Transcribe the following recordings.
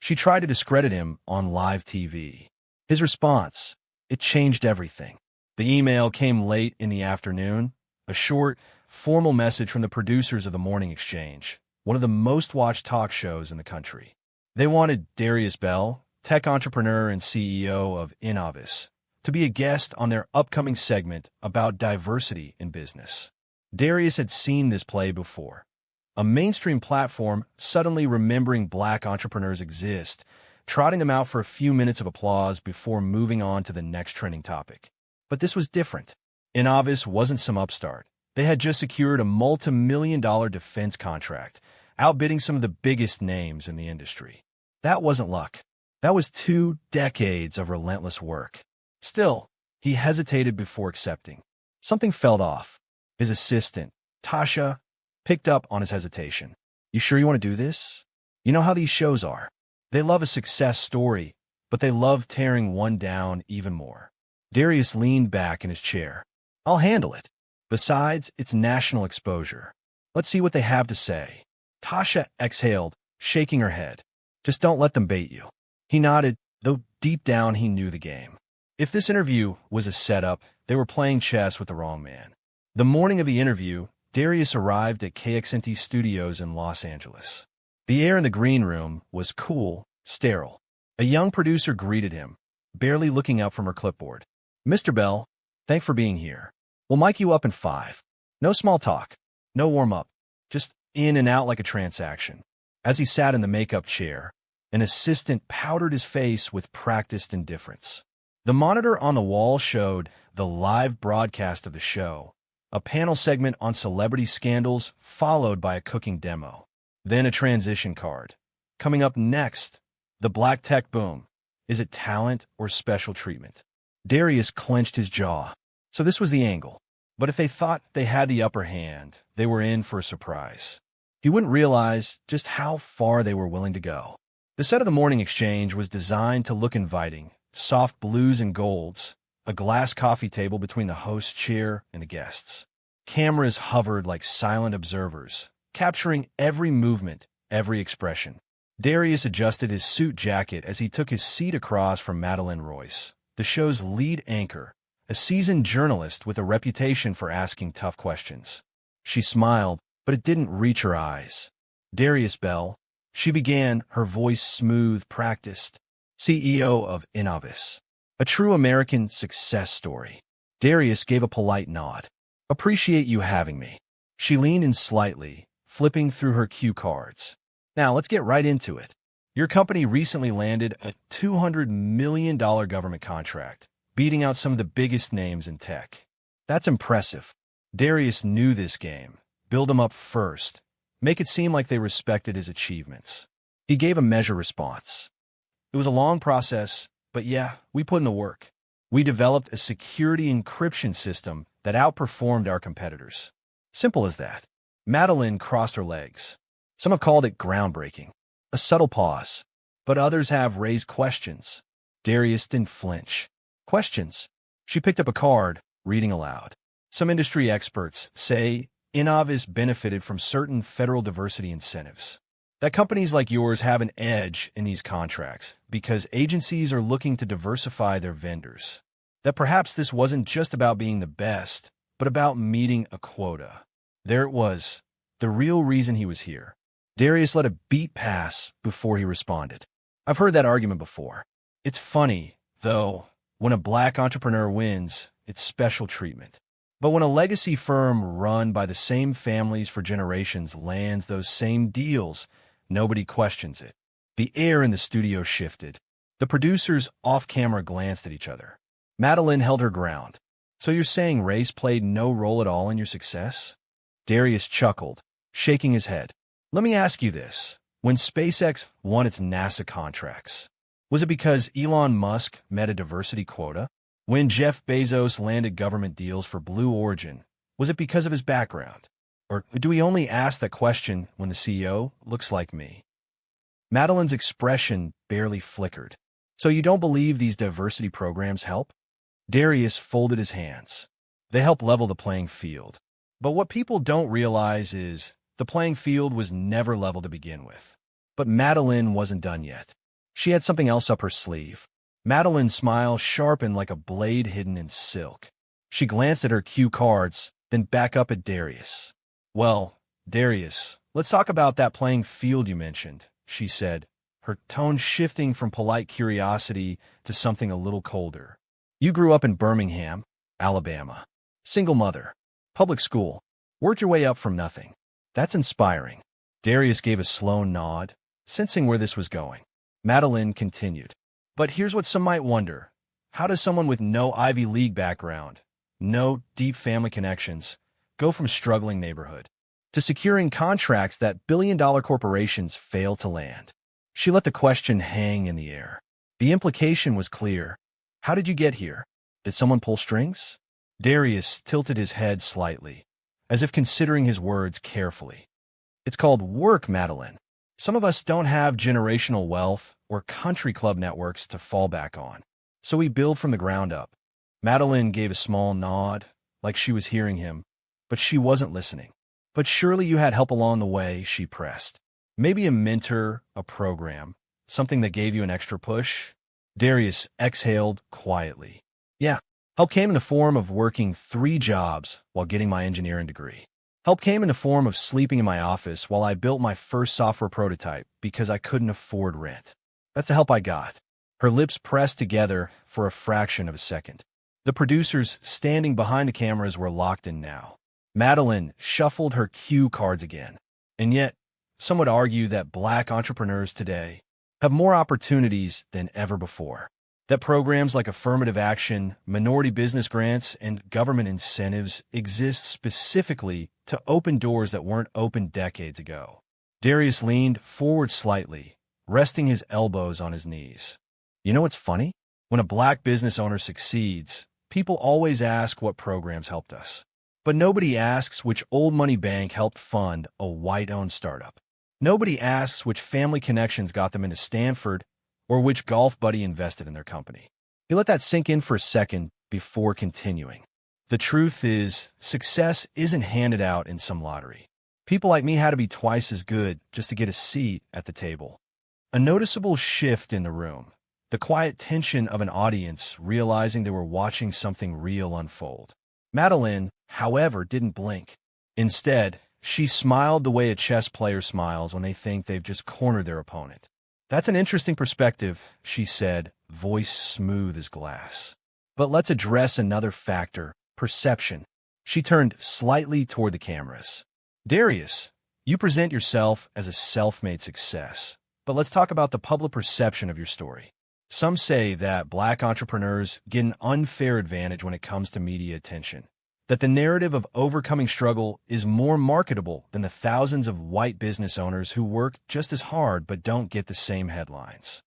She tried to discredit him on live TV. His response, it changed everything. The email came late in the afternoon, a short, formal message from the producers of The Morning Exchange, one of the most watched talk shows in the country. They wanted Darius Bell, tech entrepreneur and CEO of Innovis, to be a guest on their upcoming segment about diversity in business. Darius had seen this play before. A mainstream platform suddenly remembering black entrepreneurs exist, trotting them out for a few minutes of applause before moving on to the next trending topic. But this was different. Innovis wasn't some upstart. They had just secured a multi-million-dollar defense contract, outbidding some of the biggest names in the industry. That wasn't luck. That was 2 decades of relentless work. Still, he hesitated before accepting. Something felt off. His assistant, Tasha, picked up on his hesitation. You sure you want to do this? You know how these shows are. They love a success story, but they love tearing one down even more. Darius leaned back in his chair. I'll handle it. Besides, it's national exposure. Let's see what they have to say. Tasha exhaled, shaking her head. Just don't let them bait you. He nodded, though deep down he knew the game. If this interview was a setup, they were playing chess with the wrong man. The morning of the interview, Darius arrived at KXNT Studios in Los Angeles. The air in the green room was cool, sterile. A young producer greeted him, barely looking up from her clipboard. Mr. Bell, thanks for being here. We'll mic you up in 5. No small talk, no warm-up, just in and out like a transaction. As he sat in the makeup chair, an assistant powdered his face with practiced indifference. The monitor on the wall showed the live broadcast of the show, a panel segment on celebrity scandals followed by a cooking demo. Then a transition card. Coming up next, the black tech boom. Is it talent or special treatment? Darius clenched his jaw. So this was the angle. But if they thought they had the upper hand, they were in for a surprise. He wouldn't realize just how far they were willing to go. The set of The Morning Exchange was designed to look inviting. Soft blues and golds, a glass coffee table between the host's chair and the guests. Cameras hovered like silent observers, capturing every movement, every expression. Darius adjusted his suit jacket as he took his seat across from Madeline Royce, the show's lead anchor, a seasoned journalist with a reputation for asking tough questions. She smiled, but it didn't reach her eyes. Darius Bell, she began, her voice smooth, practiced. CEO of Innovis. A true American success story. Darius gave a polite nod. Appreciate you having me. She leaned in slightly, flipping through her cue cards. Now, let's get right into it. Your company recently landed a $200 million government contract, beating out some of the biggest names in tech. That's impressive. Darius knew this game. Build them up first. Make it seem like they respected his achievements. He gave a measured response. It was a long process, but yeah, we put in the work. We developed a security encryption system that outperformed our competitors. Simple as that. Madeline crossed her legs. Some have called it groundbreaking. A subtle pause. But others have raised questions. Darius didn't flinch. Questions. She picked up a card, reading aloud. Some industry experts say Innovis benefited from certain federal diversity incentives. That companies like yours have an edge in these contracts because agencies are looking to diversify their vendors. That perhaps this wasn't just about being the best, but about meeting a quota. There it was, the real reason he was here. Darius let a beat pass before he responded. I've heard that argument before. It's funny, though, when a black entrepreneur wins, it's special treatment. But when a legacy firm run by the same families for generations lands those same deals, nobody questions it. The air in the studio shifted. The producers off-camera glanced at each other. Madeline held her ground. So you're saying race played no role at all in your success? Darius chuckled, shaking his head. Let me ask you this. When SpaceX won its NASA contracts, was it because Elon Musk met a diversity quota? When Jeff Bezos landed government deals for Blue Origin, was it because of his background? Or do we only ask that question when the CEO looks like me? Madeline's expression barely flickered. So you don't believe these diversity programs help? Darius folded his hands. They help level the playing field. But what people don't realize is the playing field was never level to begin with. But Madeline wasn't done yet. She had something else up her sleeve. Madeline's smile sharpened like a blade hidden in silk. She glanced at her cue cards, then back up at Darius. "Well, Darius, let's talk about that playing field you mentioned," she said, her tone shifting from polite curiosity to something a little colder. "You grew up in Birmingham, Alabama. Single mother. Public school. Worked your way up from nothing. That's inspiring." Darius gave a slow nod, sensing where this was going. Madeline continued. "But here's what some might wonder. How does someone with no Ivy League background, no deep family connections, go from struggling neighborhood to securing contracts that billion-dollar corporations fail to land?" She let the question hang in the air. The implication was clear. How did you get here? Did someone pull strings? Darius tilted his head slightly, as if considering his words carefully. "It's called work, Madeline. Some of us don't have generational wealth or country club networks to fall back on, so we build from the ground up." Madeline gave a small nod, like she was hearing him, but she wasn't listening. "But surely you had help along the way," she pressed. "Maybe a mentor, a program, something that gave you an extra push?" Darius exhaled quietly. "Yeah, help came in the form of working 3 jobs while getting my engineering degree. Help came in the form of sleeping in my office while I built my first software prototype because I couldn't afford rent. That's the help I got." Her lips pressed together for a fraction of a second. The producers standing behind the cameras were locked in now. Madeline shuffled her cue cards again. "And yet, some would argue that Black entrepreneurs today have more opportunities than ever before. That programs like affirmative action, minority business grants, and government incentives exist specifically to open doors that weren't open decades ago." Darius leaned forward slightly, resting his elbows on his knees. "You know what's funny? When a Black business owner succeeds, people always ask what programs helped us. But nobody asks which old money bank helped fund a white-owned startup. Nobody asks which family connections got them into Stanford or which golf buddy invested in their company." He let that sink in for a second before continuing. "The truth is, success isn't handed out in some lottery. People like me had to be twice as good just to get a seat at the table." A noticeable shift in the room, the quiet tension of an audience realizing they were watching something real unfold. Madeline, however, didn't blink. Instead, she smiled the way a chess player smiles when they think they've just cornered their opponent. "That's an interesting perspective," she said, voice smooth as glass. "But let's address another factor, perception." She turned slightly toward the cameras. "Darius, you present yourself as a self-made success, but let's talk about the public perception of your story. Some say that Black entrepreneurs get an unfair advantage when it comes to media attention, that the narrative of overcoming struggle is more marketable than the thousands of white business owners who work just as hard but don't get the same headlines."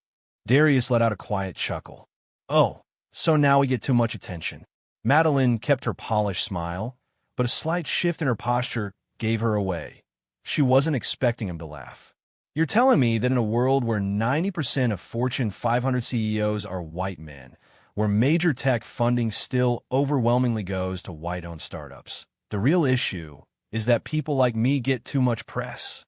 Darius let out a quiet chuckle. "Oh, so now we get too much attention." Madeline kept her polished smile, but a slight shift in her posture gave her away. She wasn't expecting him to laugh. "You're telling me that in a world where 90% of Fortune 500 CEOs are white men, where major tech funding still overwhelmingly goes to white-owned startups, the real issue is that people like me get too much press?"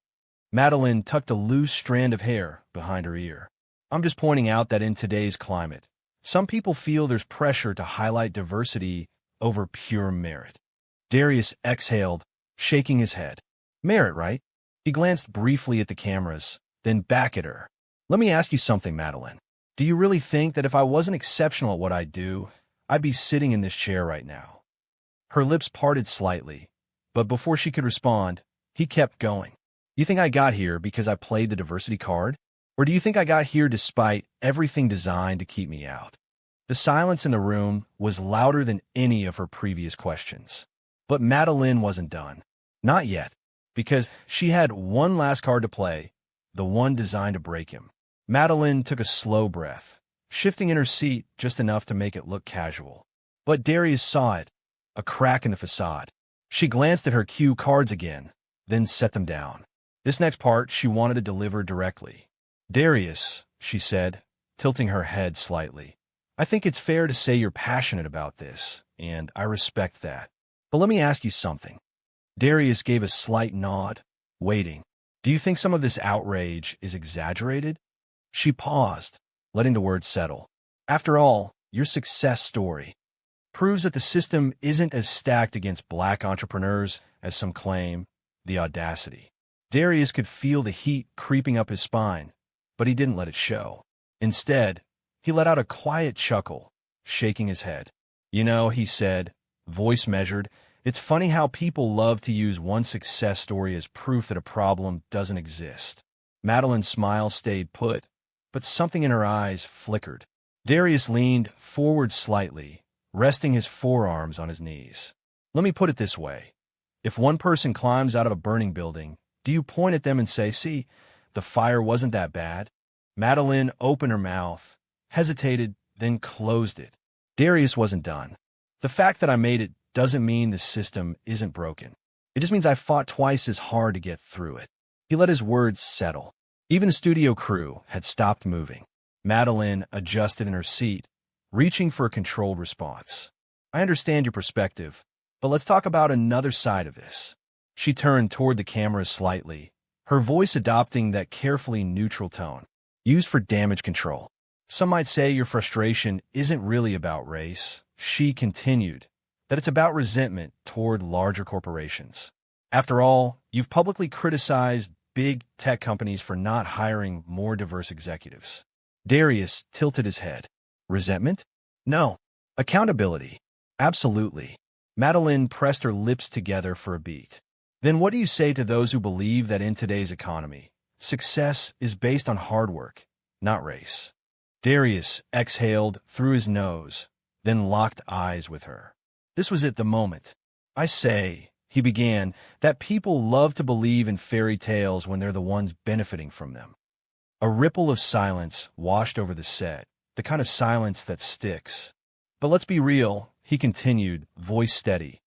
Madeline tucked a loose strand of hair behind her ear. "I'm just pointing out that in today's climate, some people feel there's pressure to highlight diversity over pure merit." Darius exhaled, shaking his head. "Merit, right?" He glanced briefly at the cameras, then back at her. "Let me ask you something, Madeline. Do you really think that if I wasn't exceptional at what I do, I'd be sitting in this chair right now?" Her lips parted slightly, but before she could respond, he kept going. "You think I got here because I played the diversity card? Or do you think I got here despite everything designed to keep me out?" The silence in the room was louder than any of her previous questions. But Madeline wasn't done. Not yet. Because she had one last card to play, the one designed to break him. Madeline took a slow breath, shifting in her seat just enough to make it look casual. But Darius saw it, a crack in the facade. She glanced at her cue cards again, then set them down. This next part she wanted to deliver directly. "Darius," she said, tilting her head slightly, "I think it's fair to say you're passionate about this, and I respect that. But let me ask you something." Darius gave a slight nod, waiting. "Do you think some of this outrage is exaggerated?" She paused, letting the words settle. After all, your success story proves that the system isn't as stacked against black entrepreneurs as some claim. The audacity. Darius could feel the heat creeping up his spine, but he didn't let it show. Instead, he let out a quiet chuckle, shaking his head. You know, he said, voice measured, it's funny how people love to use one success story as proof that a problem doesn't exist. Madeline's smile stayed put, but something in her eyes flickered. Darius leaned forward slightly, resting his forearms on his knees. Let me put it this way. If one person climbs out of a burning building, do you point at them and say, see, the fire wasn't that bad? Madeline opened her mouth, hesitated, then closed it. Darius wasn't done. The fact that I made it doesn't mean the system isn't broken. It just means I fought twice as hard to get through it. He let his words settle. Even the studio crew had stopped moving. Madeline adjusted in her seat, reaching for a controlled response. I understand your perspective, but let's talk about another side of this. She turned toward the camera slightly, her voice adopting that carefully neutral tone, used for damage control. Some might say your frustration isn't really about race, she continued, that it's about resentment toward larger corporations. After all, you've publicly criticized big tech companies for not hiring more diverse executives. Darius tilted his head. Resentment? No. Accountability. Absolutely. Madeline pressed her lips together for a beat. Then what do you say to those who believe that in today's economy, success is based on hard work, not race? Darius exhaled through his nose, then locked eyes with her. This was at the moment. I say, he began, that people love to believe in fairy tales when they're the ones benefiting from them. A ripple of silence washed over the set, the kind of silence that sticks. But let's be real, he continued, voice steady.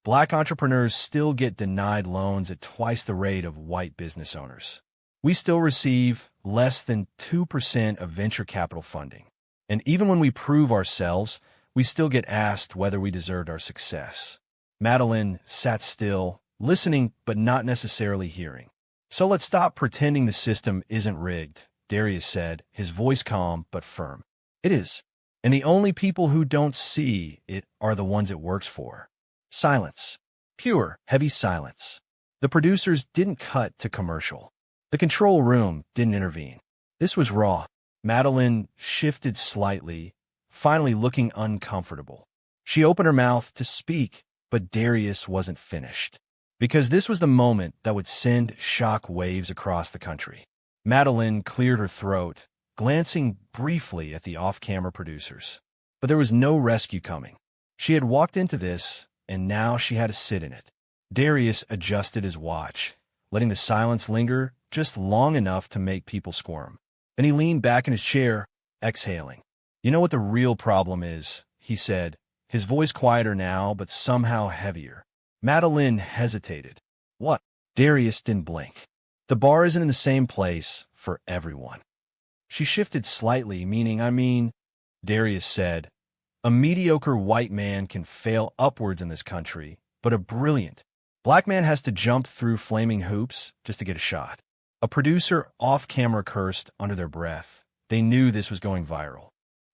Black entrepreneurs still get denied loans at twice the rate of white business owners. We still receive less than 2% of venture capital funding. And even when we prove ourselves, we still get asked whether we deserved our success. Madeline sat still, listening but not necessarily hearing. So let's stop pretending the system isn't rigged, Darius said, his voice calm but firm. It is. And the only people who don't see it are the ones it works for. Silence. Pure, heavy silence. The producers didn't cut to commercial. The control room didn't intervene. This was raw. Madeline shifted slightly, finally looking uncomfortable. She opened her mouth to speak, but Darius wasn't finished. Because this was the moment that would send shock waves across the country. Madeline cleared her throat, glancing briefly at the off-camera producers. But there was no rescue coming. She had walked into this, and now she had to sit in it. Darius adjusted his watch, letting the silence linger just long enough to make people squirm. Then he leaned back in his chair, exhaling. You know what the real problem is, he said, his voice quieter now but somehow heavier. Madeline hesitated. What? Darius didn't blink. The bar isn't in the same place for everyone. She shifted slightly, meaning, Darius said, a mediocre white man can fail upwards in this country, but a brilliant black man has to jump through flaming hoops just to get a shot. A producer off-camera cursed under their breath. They knew this was going viral.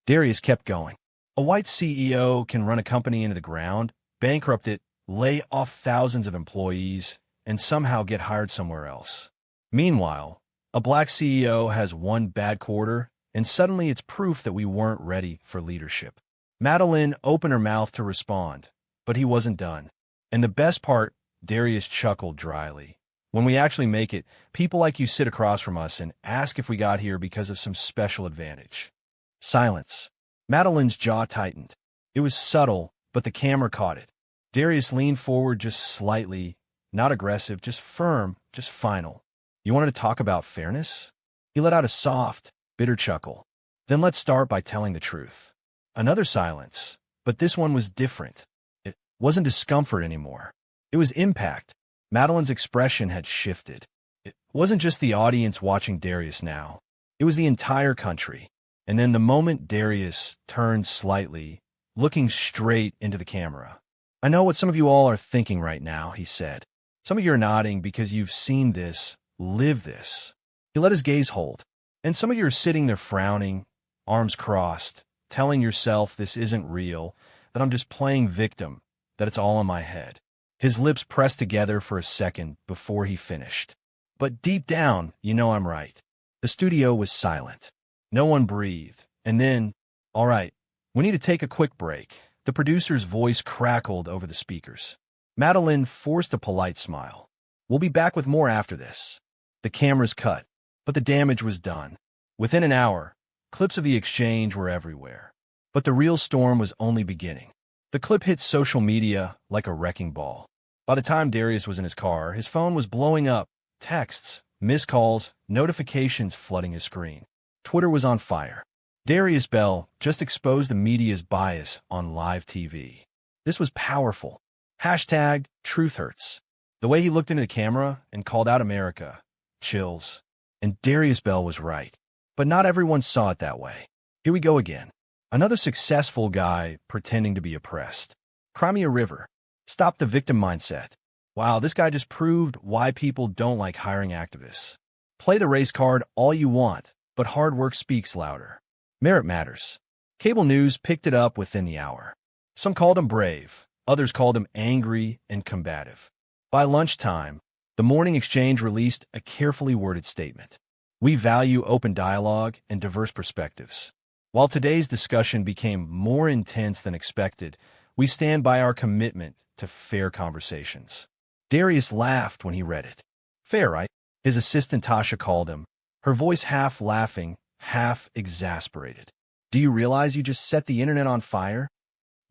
Darius kept going. A white CEO can run a company into the ground, bankrupt it, lay off thousands of employees, and somehow get hired somewhere else. Meanwhile, a black CEO has one bad quarter, and suddenly it's proof that we weren't ready for leadership. Madeline opened her mouth to respond, but he wasn't done. And the best part, Darius chuckled dryly. When we actually make it, people like you sit across from us and ask if we got here because of some special advantage. Silence. Madeline's jaw tightened. It was subtle, but the camera caught it. Darius leaned forward just slightly, not aggressive, just firm, just final. You wanted to talk about fairness? He let out a soft, bitter chuckle. Then let's start by telling the truth. Another silence, but this one was different. It wasn't discomfort anymore. It was impact. Madeline's expression had shifted. It wasn't just the audience watching Darius now. It was the entire country. And then the moment Darius turned slightly, looking straight into the camera. I know what some of you all are thinking right now, he said. Some of you are nodding because you've seen this, lived this. He let his gaze hold. And some of you are sitting there frowning, arms crossed, telling yourself this isn't real, that I'm just playing victim, that it's all in my head. His lips pressed together for a second before he finished. But deep down, you know I'm right. The studio was silent. No one breathed. And then, all right, we need to take a quick break. The producer's voice crackled over the speakers. Madeline forced a polite smile. We'll be back with more after this. The cameras cut, but the damage was done. Within an hour, clips of the exchange were everywhere. But the real storm was only beginning. The clip hit social media like a wrecking ball. By the time Darius was in his car, his phone was blowing up. Texts, missed calls, notifications flooding his screen. Twitter was on fire. Darius Bell just exposed the media's bias on live TV. This was powerful. Hashtag truth hurts. The way he looked into the camera and called out America. Chills. And Darius Bell was right. But not everyone saw it that way. Here we go again. Another successful guy pretending to be oppressed. Crimea River. Stop the victim mindset. Wow, this guy just proved why people don't like hiring activists. Play the race card all you want, but hard work speaks louder. Merit matters. Cable news picked it up within the hour. Some called him brave. Others called him angry and combative. By lunchtime, the Morning Exchange released a carefully worded statement. We value open dialogue and diverse perspectives. While today's discussion became more intense than expected, we stand by our commitment to fair conversations. Darius laughed when he read it. Fair, right? His assistant Tasha called him, her voice half laughing, half exasperated. Do you realize you just set the internet on fire?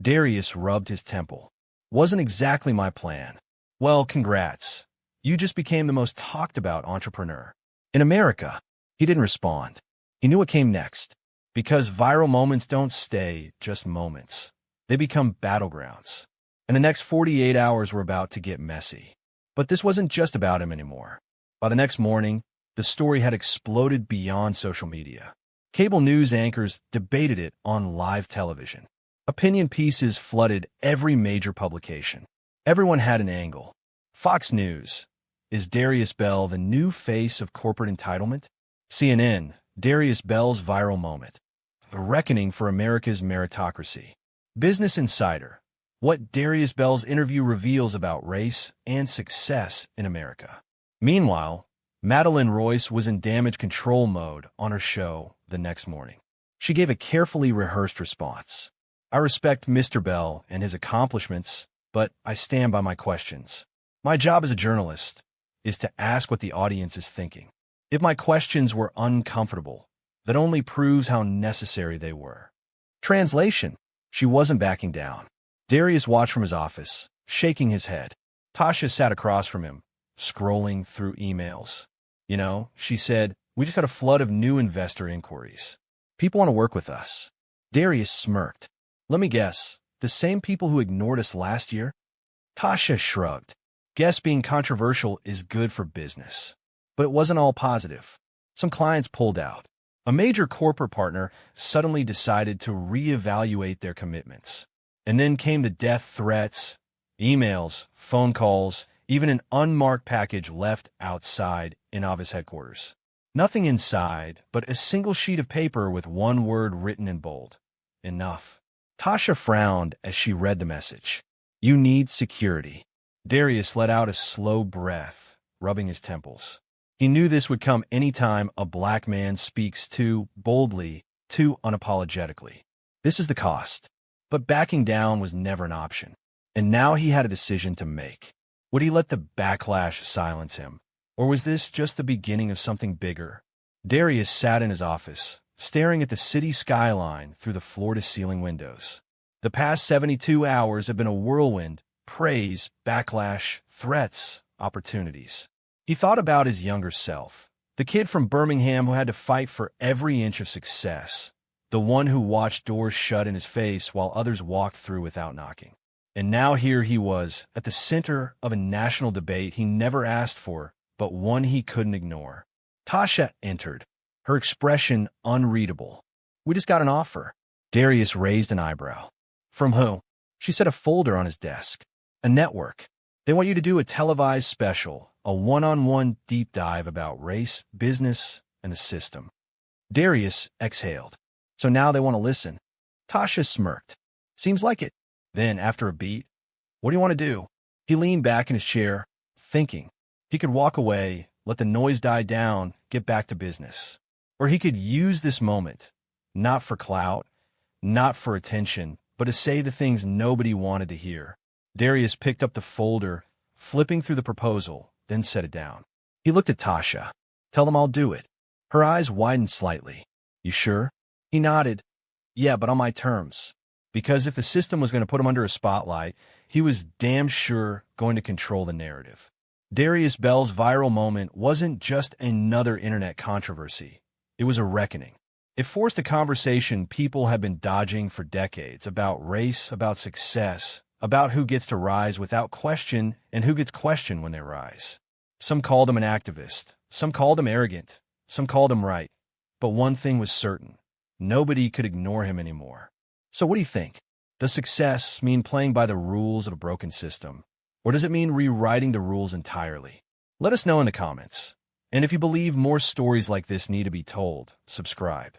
Darius rubbed his temple. Wasn't exactly my plan. Well, congrats. You just became the most talked about entrepreneur in America. He didn't respond. He knew what came next. Because viral moments don't stay just moments. They become battlegrounds. And the next 48 hours were about to get messy. But this wasn't just about him anymore. By the next morning, the story had exploded beyond social media. Cable news anchors debated it on live television. Opinion pieces flooded every major publication. Everyone had an angle. Fox News. Is Darius Bell the new face of corporate entitlement? CNN. Darius Bell's viral moment. A reckoning for America's meritocracy. Business Insider. What Darius Bell's interview reveals about race and success in America. Meanwhile, Madeline Royce was in damage control mode on her show the next morning. She gave a carefully rehearsed response. I respect Mr. Bell and his accomplishments, but I stand by my questions. My job as a journalist is to ask what the audience is thinking. If my questions were uncomfortable, that only proves how necessary they were. Translation. She wasn't backing down. Darius watched from his office, shaking his head. Tasha sat across from him, scrolling through emails. You know, she said, we just had a flood of new investor inquiries. People want to work with us. Darius smirked. Let me guess, the same people who ignored us last year? Tasha shrugged. Guess being controversial is good for business. But it wasn't all positive. Some clients pulled out. A major corporate partner suddenly decided to reevaluate their commitments. And then came the death threats, emails, phone calls, even an unmarked package left outside Innova's headquarters. Nothing inside, but a single sheet of paper with one word written in bold. Enough. Tasha frowned as she read the message. You need security. Darius let out a slow breath, rubbing his temples. He knew this would come any time a black man speaks too boldly, too unapologetically. This is the cost. But backing down was never an option. And now he had a decision to make. Would he let the backlash silence him? Or was this just the beginning of something bigger? Darius sat in his office, staring at the city skyline through the floor-to-ceiling windows. The past 72 hours have been a whirlwind: praise, backlash, threats, opportunities. He thought about his younger self, the kid from Birmingham who had to fight for every inch of success, the one who watched doors shut in his face while others walked through without knocking. And now here he was, at the center of a national debate he never asked for, but one he couldn't ignore. Tasha entered, her expression unreadable. We just got an offer. Darius raised an eyebrow. From who? She set a folder on his desk. A network. They want you to do a televised special, a one-on-one deep dive about race, business, and the system. Darius exhaled. So now they want to listen. Tasha smirked. Seems like it. Then, after a beat, what do you want to do? He leaned back in his chair, thinking. He could walk away, let the noise die down, get back to business. Or he could use this moment, not for clout, not for attention, but to say the things nobody wanted to hear. Darius picked up the folder, flipping through the proposal, then set it down. He looked at Tasha. Tell them I'll do it. Her eyes widened slightly. You sure? He nodded. Yeah, but on my terms. Because if the system was going to put him under a spotlight, he was damn sure going to control the narrative. Darius Bell's viral moment wasn't just another internet controversy. It was a reckoning. It forced a conversation people had been dodging for decades about race, about success, about who gets to rise without question and who gets questioned when they rise. Some called him an activist. Some called him arrogant. Some called him right. But one thing was certain. Nobody could ignore him anymore. So what do you think? Does success mean playing by the rules of a broken system? Or does it mean rewriting the rules entirely? Let us know in the comments. And if you believe more stories like this need to be told, subscribe.